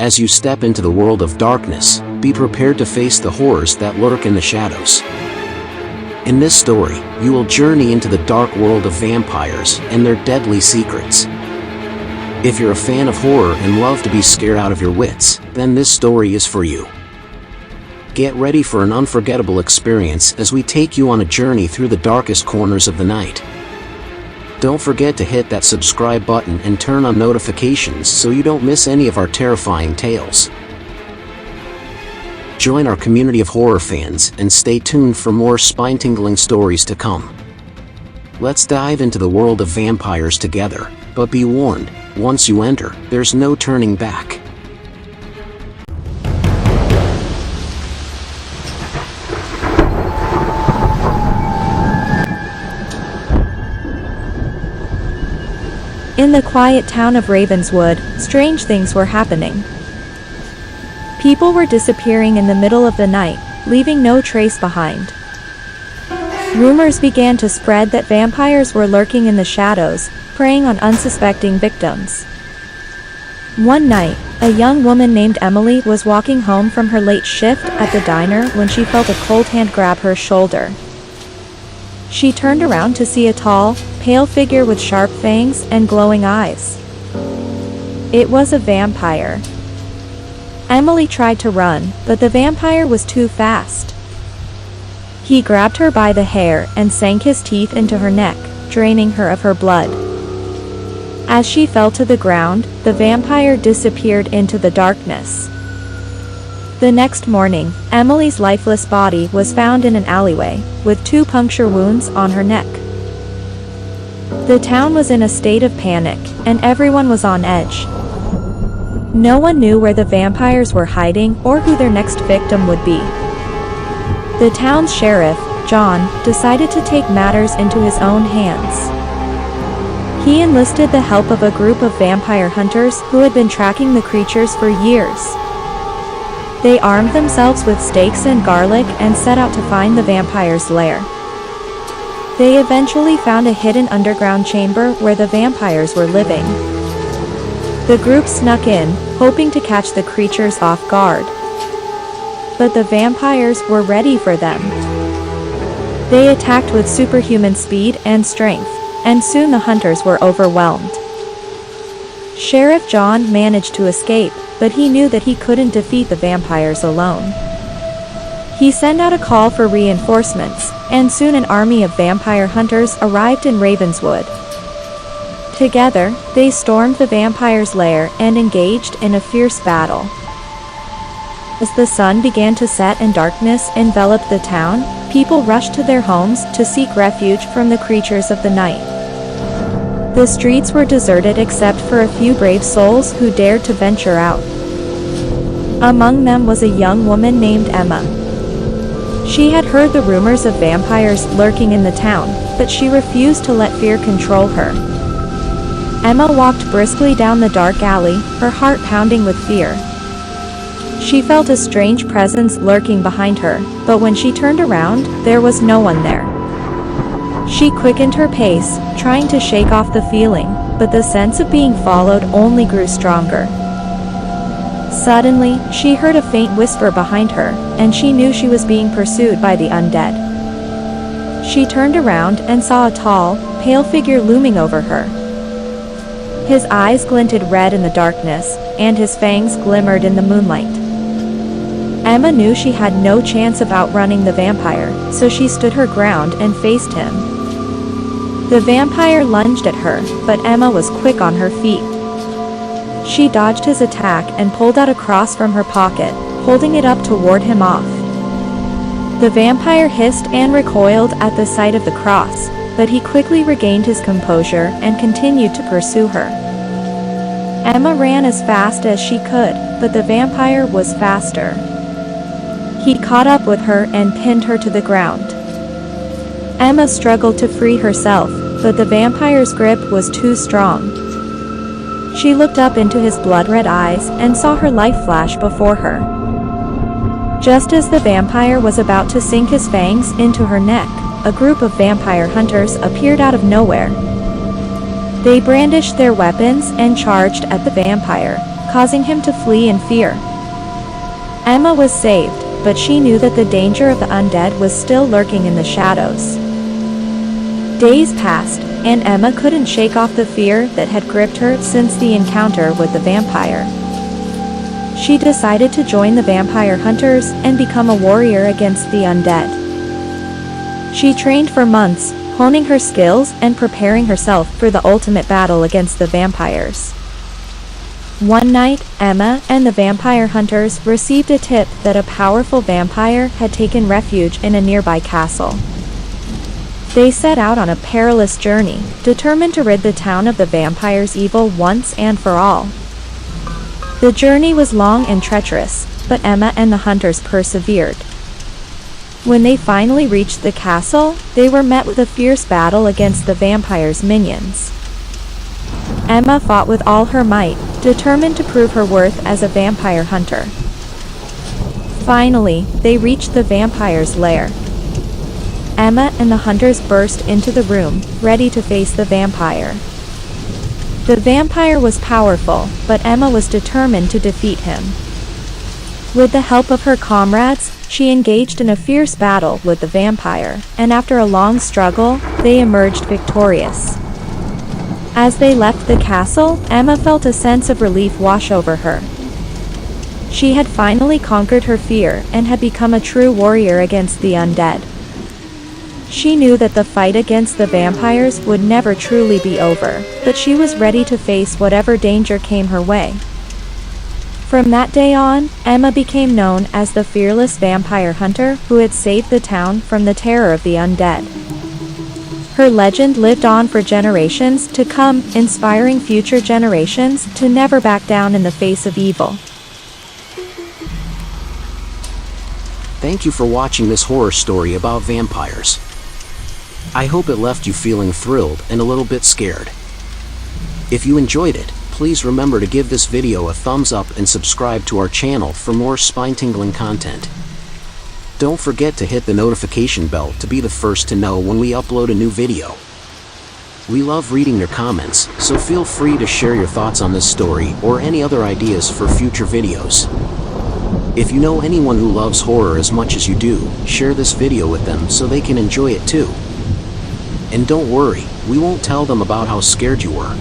As you step into the world of darkness, be prepared to face the horrors that lurk in the shadows. In this story, you will journey into the dark world of vampires and their deadly secrets. If you're a fan of horror and love to be scared out of your wits, then this story is for you. Get ready for an unforgettable experience as we take you on a journey through the darkest corners of the night. Don't forget to hit that subscribe button and turn on notifications so you don't miss any of our terrifying tales. Join our community of horror fans and stay tuned for more spine-tingling stories to come. Let's dive into the world of vampires together, but be warned, once you enter, there's no turning back. In the quiet town of Ravenswood, strange things were happening. People were disappearing in the middle of the night, leaving no trace behind. Rumors began to spread that vampires were lurking in the shadows, preying on unsuspecting victims. One night, a young woman named Emily was walking home from her late shift at the diner when she felt a cold hand grab her shoulder. She turned around to see a tall, pale figure with sharp fangs and glowing eyes. It was a vampire. Emily tried to run, but the vampire was too fast. He grabbed her by the hair and sank his teeth into her neck, draining her of her blood. As she fell to the ground, the vampire disappeared into the darkness. The next morning, Emily's lifeless body was found in an alleyway, with 2 puncture wounds on her neck. The town was in a state of panic, and everyone was on edge. No one knew where the vampires were hiding or who their next victim would be. The town's sheriff, John, decided to take matters into his own hands. He enlisted the help of a group of vampire hunters who had been tracking the creatures for years. They armed themselves with stakes and garlic and set out to find the vampire's lair. They eventually found a hidden underground chamber where the vampires were living. The group snuck in, hoping to catch the creatures off guard. But the vampires were ready for them. They attacked with superhuman speed and strength, and soon the hunters were overwhelmed. Sheriff John managed to escape, but he knew that he couldn't defeat the vampires alone. He sent out a call for reinforcements, and soon an army of vampire hunters arrived in Ravenswood. Together, they stormed the vampire's lair and engaged in a fierce battle. As the sun began to set and darkness enveloped the town, people rushed to their homes to seek refuge from the creatures of the night. The streets were deserted except for a few brave souls who dared to venture out. Among them was a young woman named Emma. She had heard the rumors of vampires lurking in the town, but she refused to let fear control her. Emma walked briskly down the dark alley, her heart pounding with fear. She felt a strange presence lurking behind her, but when she turned around, there was no one there. She quickened her pace, trying to shake off the feeling, but the sense of being followed only grew stronger. Suddenly, she heard a faint whisper behind her, and she knew she was being pursued by the undead. She turned around and saw a tall, pale figure looming over her. His eyes glinted red in the darkness, and his fangs glimmered in the moonlight. Emma knew she had no chance of outrunning the vampire, so she stood her ground and faced him. The vampire lunged at her, but Emma was quick on her feet. She dodged his attack and pulled out a cross from her pocket, holding it up to ward him off. The vampire hissed and recoiled at the sight of the cross, but he quickly regained his composure and continued to pursue her. Emma ran as fast as she could, but the vampire was faster. He caught up with her and pinned her to the ground. Emma struggled to free herself, but the vampire's grip was too strong. She looked up into his blood-red eyes and saw her life flash before her. Just as the vampire was about to sink his fangs into her neck, a group of vampire hunters appeared out of nowhere. They brandished their weapons and charged at the vampire, causing him to flee in fear. Emma was saved, but she knew that the danger of the undead was still lurking in the shadows. Days passed, and Emma couldn't shake off the fear that had gripped her since the encounter with the vampire. She decided to join the vampire hunters and become a warrior against the undead. She trained for months, honing her skills and preparing herself for the ultimate battle against the vampires. One night, Emma and the vampire hunters received a tip that a powerful vampire had taken refuge in a nearby castle. They set out on a perilous journey, determined to rid the town of the vampire's evil once and for all. The journey was long and treacherous, but Emma and the hunters persevered. When they finally reached the castle, they were met with a fierce battle against the vampire's minions. Emma fought with all her might, determined to prove her worth as a vampire hunter. Finally, they reached the vampire's lair. Emma and the hunters burst into the room, ready to face the vampire. The vampire was powerful, but Emma was determined to defeat him. With the help of her comrades, she engaged in a fierce battle with the vampire, and after a long struggle, they emerged victorious. As they left the castle, Emma felt a sense of relief wash over her. She had finally conquered her fear and had become a true warrior against the undead. She knew that the fight against the vampires would never truly be over, but she was ready to face whatever danger came her way. From that day on, Emma became known as the fearless vampire hunter who had saved the town from the terror of the undead. Her legend lived on for generations to come, inspiring future generations to never back down in the face of evil. Thank you for watching this horror story about vampires. I hope it left you feeling thrilled and a little bit scared. If you enjoyed it, please remember to give this video a thumbs up and subscribe to our channel for more spine-tingling content. Don't forget to hit the notification bell to be the first to know when we upload a new video. We love reading your comments, so feel free to share your thoughts on this story or any other ideas for future videos. If you know anyone who loves horror as much as you do, share this video with them so they can enjoy it too. And don't worry, we won't tell them about how scared you were.